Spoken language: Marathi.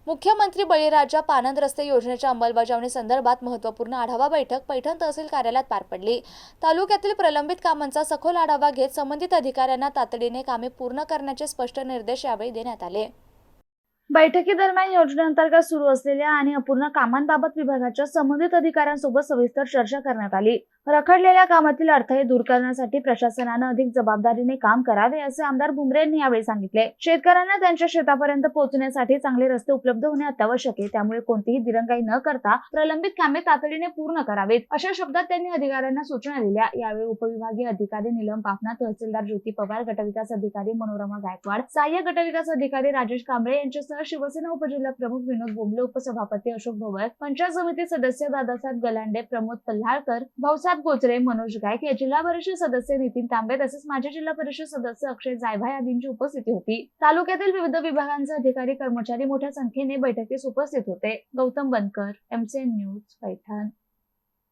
मुख्यमंत्री बळीराजा पानंद रस्ते योजनेच्या अंमलबजावणी संदर्भात महत्त्वपूर्ण आढावा बैठक पैठण तहसील कार्यालयात पार पडली। तालुक्यातील प्रलंबित कामांचा सखोल आढावा घेत संबंधित अधिकाऱ्यांना तातडीने कामे पूर्ण करण्याचे स्पष्ट निर्देश यावेळी देण्यात आले। बैठकीदरम्यान योजनेअंतर्गत सुरू असलेल्या आणि अपूर्ण कामांबाबत विभागाच्या संबंधित अधिकाऱ्यांसोबत सविस्तर चर्चा करण्यात आली। रखडलेल्या कामातील अडथळे दूर करण्यासाठी प्रशासनाने अधिक जबाबदारीने काम करावे असे आमदार भुमरे यांनी यावेळी सांगितले। शेतकऱ्यांना त्यांच्या शेतापर्यंत पोहोचण्यासाठी चांगले रस्ते उपलब्ध होणे अत्यावश्यक आहे, त्यामुळे कोणतीही दिरंगाई न करता प्रलंबित कामे तातडीने पूर्ण करावीत अशा शब्दात त्यांनी अधिकाऱ्यांना सूचना दिल्या। यावेळी उपविभागीय अधिकारी नीलम पाफना, तहसीलदार ज्योती पवार, गटविकास अधिकारी मनोरमा गायकवाड, सहाय्यक गटविकास अधिकारी राजेश कांबळे यांच्यासह शिवसेना उपजिल्हा प्रमुख विनोद बोंबले, उपसभापती अशोक भवर, पंचायत समिती सदस्य दादासाहेब गलांडे, प्रमोद पल्हाळकर, भाऊसाहेब गोचरे, मनोज गायक, या जिल्हा परिषद सदस्य नितीन तांबे तसेच माजी जिल्हा परिषद सदस्य अक्षय जायभाई आदींची उपस्थिती होती। तालुक्यातील विविध विभागांचे अधिकारी कर्मचारी मोठ्या संख्येने बैठकीस उपस्थित होते। गौतम बनकर, MCN न्यूज, पैठण।